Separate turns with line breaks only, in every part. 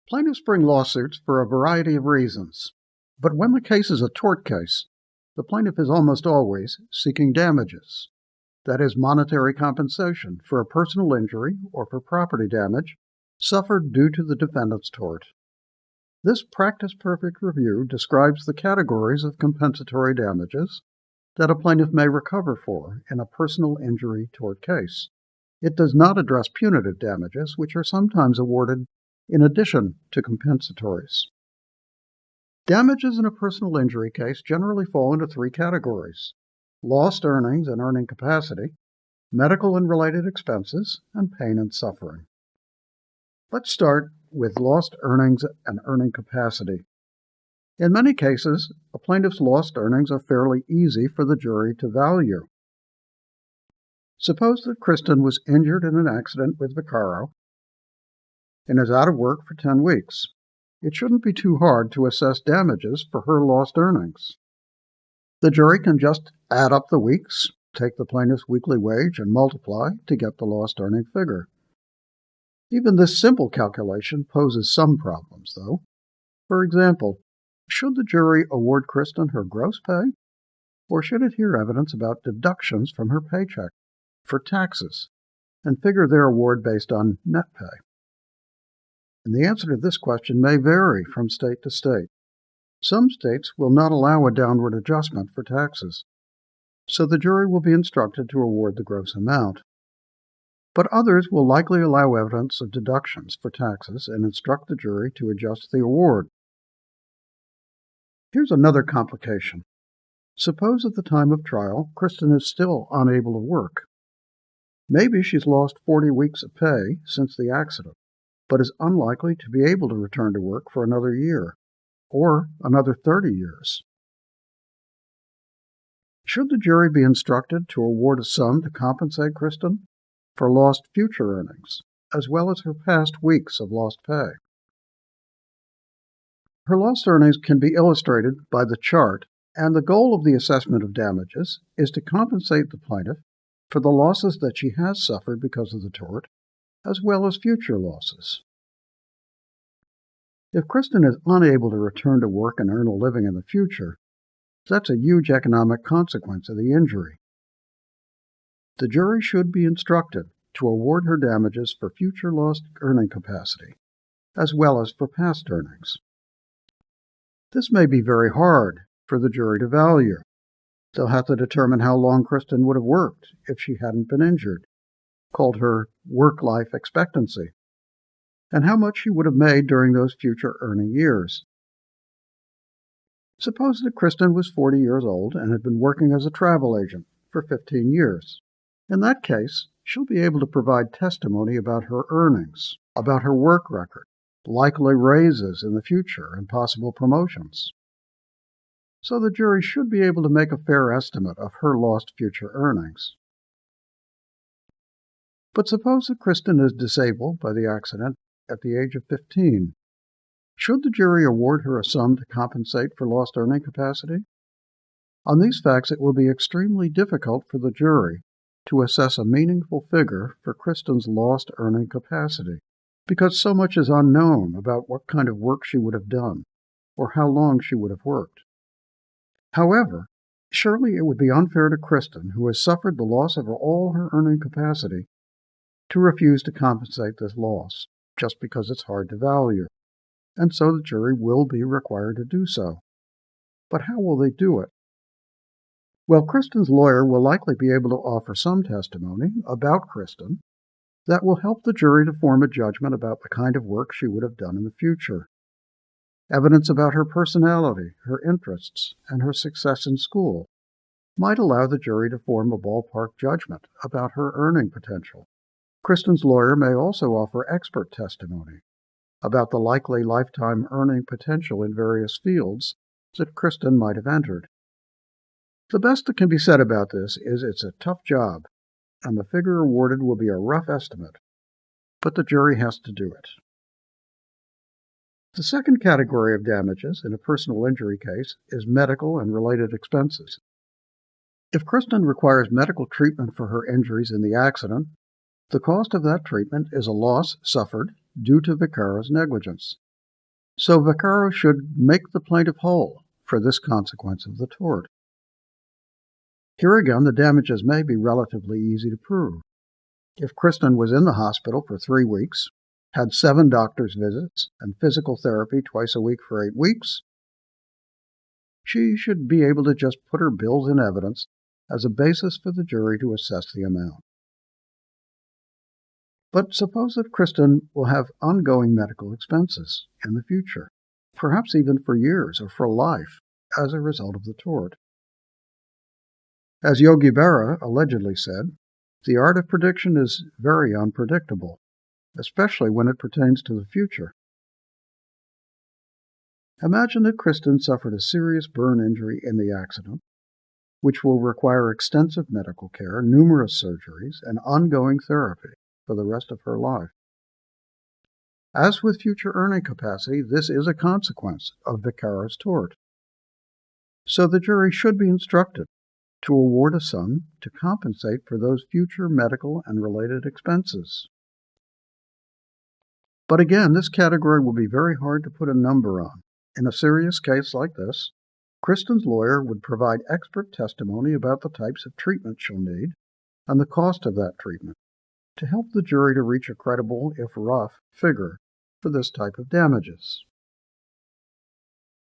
Plaintiffs bring lawsuits for a variety of reasons, but when the case is a tort case, the plaintiff is almost always seeking damages. That is, monetary compensation for a personal injury or for property damage suffered due to the defendant's tort. This PracticePerfect review describes the categories of compensatory damages that a plaintiff may recover for in a personal injury tort case. It does not address punitive damages, which are sometimes awarded in addition to compensatories. Damages in a personal injury case generally fall into three categories: lost earnings and earning capacity, medical and related expenses, and pain and suffering. Let's start with lost earnings and earning capacity. In many cases, a plaintiff's lost earnings are fairly easy for the jury to value. Suppose that Kristen was injured in an accident with Vaccaro and is out of work for 10 weeks. It shouldn't be too hard to assess damages for her lost earnings. The jury can just add up the weeks, take the plaintiff's weekly wage, and multiply to get the lost earning figure. Even this simple calculation poses some problems, though. For example, should the jury award Kristen her gross pay, or should it hear evidence about deductions from her paycheck for taxes and figure their award based on net pay? And the answer to this question may vary from state to state. Some states will not allow a downward adjustment for taxes, so the jury will be instructed to award the gross amount. But others will likely allow evidence of deductions for taxes and instruct the jury to adjust the award. Here's another complication. Suppose at the time of trial, Kristen is still unable to work. Maybe she's lost 40 weeks of pay since the accident, but is unlikely to be able to return to work for another year, or another 30 years. Should the jury be instructed to award a sum to compensate Kristen for lost future earnings, as well as her past weeks of lost pay? Her lost earnings can be illustrated by the chart, and the goal of the assessment of damages is to compensate the plaintiff for the losses that she has suffered because of the tort, as well as future losses. If Kristen is unable to return to work and earn a living in the future, that's a huge economic consequence of the injury. The jury should be instructed to award her damages for future lost earning capacity, as well as for past earnings. This may be very hard for the jury to value. They'll have to determine how long Kristen would have worked if she hadn't been injured, called her work-life expectancy, and how much she would have made during those future earning years. Suppose that Kristen was 40 years old and had been working as a travel agent for 15 years. In that case, she'll be able to provide testimony about her earnings, about her work record, likely raises in the future, and possible promotions. So the jury should be able to make a fair estimate of her lost future earnings. But suppose that Kristen is disabled by the accident at the age of 15. Should the jury award her a sum to compensate for lost earning capacity? On these facts, it will be extremely difficult for the jury to assess a meaningful figure for Kristen's lost earning capacity, because so much is unknown about what kind of work she would have done, or how long she would have worked. However, surely it would be unfair to Kristen, who has suffered the loss of all her earning capacity, to refuse to compensate this loss, just because it's hard to value, and so the jury will be required to do so. But how will they do it? Well, Kristen's lawyer will likely be able to offer some testimony about Kristen that will help the jury to form a judgment about the kind of work she would have done in the future. Evidence about her personality, her interests, and her success in school might allow the jury to form a ballpark judgment about her earning potential. Kristen's lawyer may also offer expert testimony about the likely lifetime earning potential in various fields that Kristen might have entered. The best that can be said about this is it's a tough job, and the figure awarded will be a rough estimate, but the jury has to do it. The second category of damages in a personal injury case is medical and related expenses. If Kristen requires medical treatment for her injuries in the accident, the cost of that treatment is a loss suffered due to Vaccaro's negligence, So Vaccaro should make the plaintiff whole for this consequence of the tort. Here again, the damages may be relatively easy to prove. If Kristen was in the hospital for 3 weeks, had 7 doctor's visits, and physical therapy twice a week for 8 weeks, she should be able to just put her bills in evidence as a basis for the jury to assess the amount. But suppose that Kristen will have ongoing medical expenses in the future, perhaps even for years or for life, as a result of the tort. As Yogi Berra allegedly said, the art of prediction is very unpredictable, especially when it pertains to the future. Imagine that Kristen suffered a serious burn injury in the accident, which will require extensive medical care, numerous surgeries, and ongoing therapy for the rest of her life. As with future earning capacity, this is a consequence of Vaccaro's tort. So the jury should be instructed to award a sum to compensate for those future medical and related expenses. But again, this category will be very hard to put a number on. In a serious case like this, Kristen's lawyer would provide expert testimony about the types of treatment she'll need and the cost of that treatment to help the jury to reach a credible, if rough, figure for this type of damages.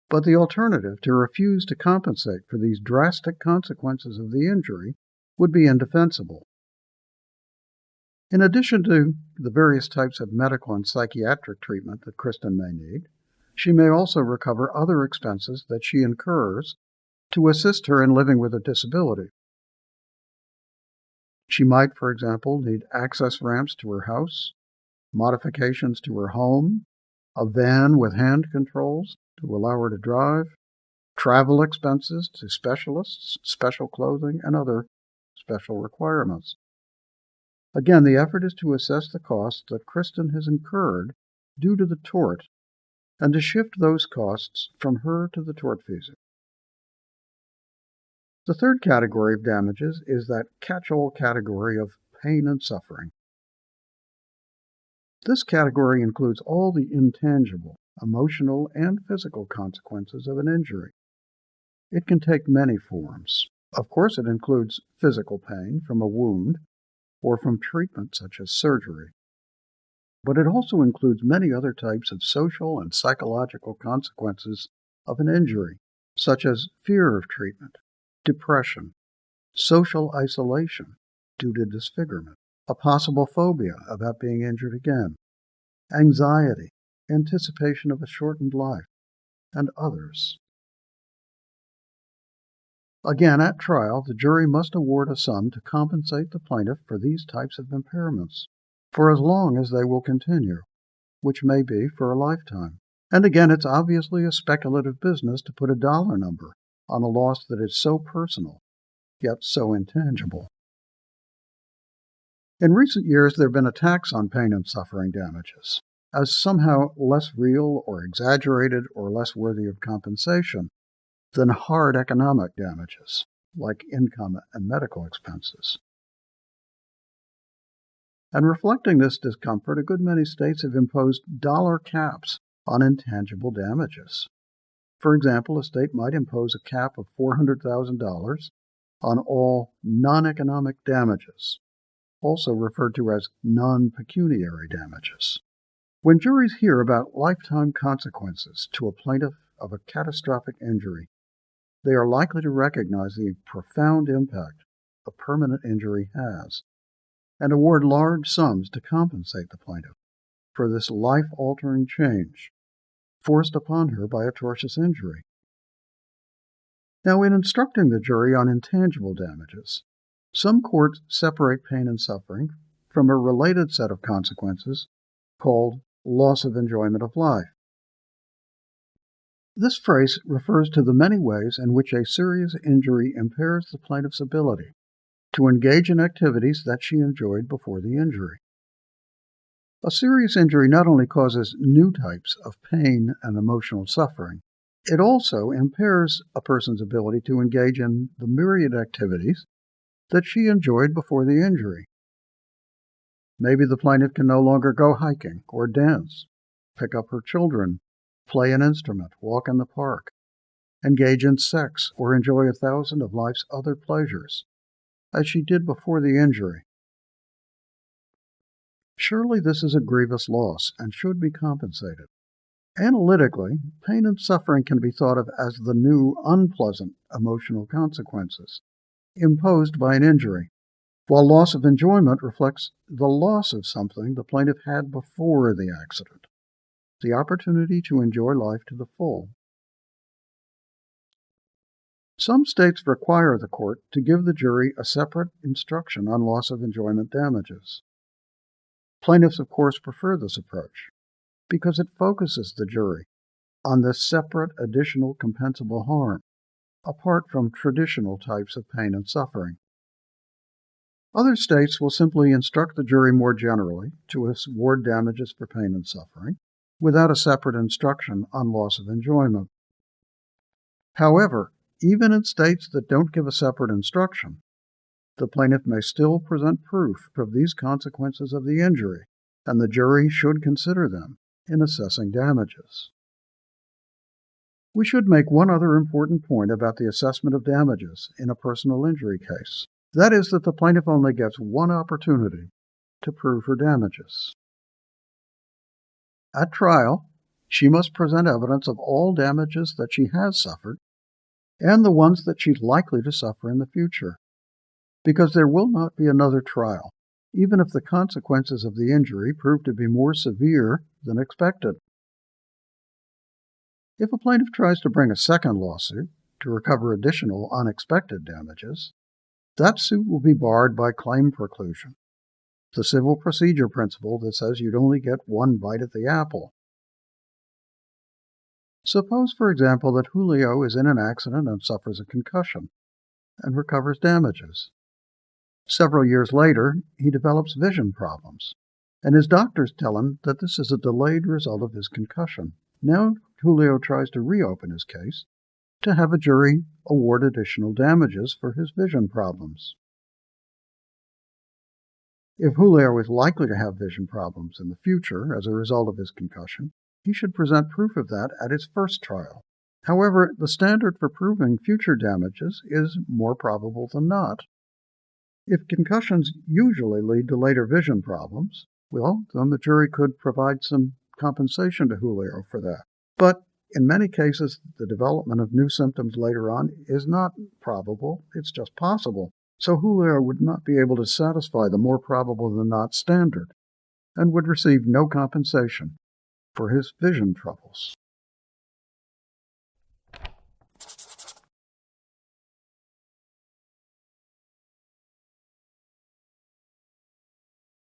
But the alternative, to refuse to compensate for these drastic consequences of the injury, would be indefensible. In addition to the various types of medical and psychiatric treatment that Kristen may need, she may also recover other expenses that she incurs to assist her in living with a disability. She might, for example, need access ramps to her house, modifications to her home, a van with hand controls to allow her to drive, travel expenses to specialists, special clothing, and other special requirements. Again, the effort is to assess the costs that Kristen has incurred due to the tort and to shift those costs from her to the tortfeasor. The third category of damages is that catch-all category of pain and suffering. This category includes all the intangible, emotional, and physical consequences of an injury. It can take many forms. Of course, it includes physical pain from a wound or from treatment such as surgery. But it also includes many other types of social and psychological consequences of an injury, such as fear of treatment, depression, social isolation due to disfigurement, a possible phobia about being injured again, anxiety, anticipation of a shortened life, and others. Again, at trial, the jury must award a sum to compensate the plaintiff for these types of impairments, for as long as they will continue, which may be for a lifetime. And again, it's obviously a speculative business to put a dollar number on a loss that is so personal, yet so intangible. In recent years, there have been attacks on pain and suffering damages as somehow less real or exaggerated or less worthy of compensation than hard economic damages, like income and medical expenses. And reflecting this discomfort, a good many states have imposed dollar caps on intangible damages. For example, a state might impose a cap of $400,000 on all non-economic damages, also referred to as non-pecuniary damages. When juries hear about lifetime consequences to a plaintiff of a catastrophic injury, they are likely to recognize the profound impact a permanent injury has and award large sums to compensate the plaintiff for this life-altering change forced upon her by a tortious injury. Now, in instructing the jury on intangible damages, some courts separate pain and suffering from a related set of consequences called loss of enjoyment of life. This phrase refers to the many ways in which a serious injury impairs the plaintiff's ability to engage in activities that she enjoyed before the injury. A serious injury not only causes new types of pain and emotional suffering, it also impairs a person's ability to engage in the myriad activities that she enjoyed before the injury. Maybe the plaintiff can no longer go hiking or dance, pick up her children, play an instrument, walk in the park, engage in sex, or enjoy 1,000 of life's other pleasures, as she did before the injury. Surely this is a grievous loss and should be compensated. Analytically, pain and suffering can be thought of as the new, unpleasant emotional consequences imposed by an injury, while loss of enjoyment reflects the loss of something the plaintiff had before the accident, the opportunity to enjoy life to the full. Some states require the court to give the jury a separate instruction on loss of enjoyment damages. Plaintiffs, of course, prefer this approach because it focuses the jury on this separate additional compensable harm, apart from traditional types of pain and suffering. Other states will simply instruct the jury more generally to award damages for pain and suffering without a separate instruction on loss of enjoyment. However, even in states that don't give a separate instruction, the plaintiff may still present proof of these consequences of the injury, and the jury should consider them in assessing damages. We should make one other important point about the assessment of damages in a personal injury case. That is that the plaintiff only gets one opportunity to prove her damages. At trial, she must present evidence of all damages that she has suffered and the ones that she's likely to suffer in the future, because there will not be another trial, even if the consequences of the injury prove to be more severe than expected. If a plaintiff tries to bring a second lawsuit to recover additional unexpected damages, that suit will be barred by claim preclusion, the civil procedure principle that says you'd only get one bite at the apple. Suppose, for example, that Julio is in an accident and suffers a concussion and recovers damages. Several years later, he develops vision problems, and his doctors tell him that this is a delayed result of his concussion. Now Julio tries to reopen his case to have a jury award additional damages for his vision problems. If Julio is likely to have vision problems in the future as a result of his concussion, he should present proof of that at his first trial. However, the standard for proving future damages is more probable than not. If concussions usually lead to later vision problems, well, then the jury could provide some compensation to Julio for that. But in many cases, the development of new symptoms later on is not probable, it's just possible. So Julio would not be able to satisfy the more probable than not standard and would receive no compensation for his vision troubles.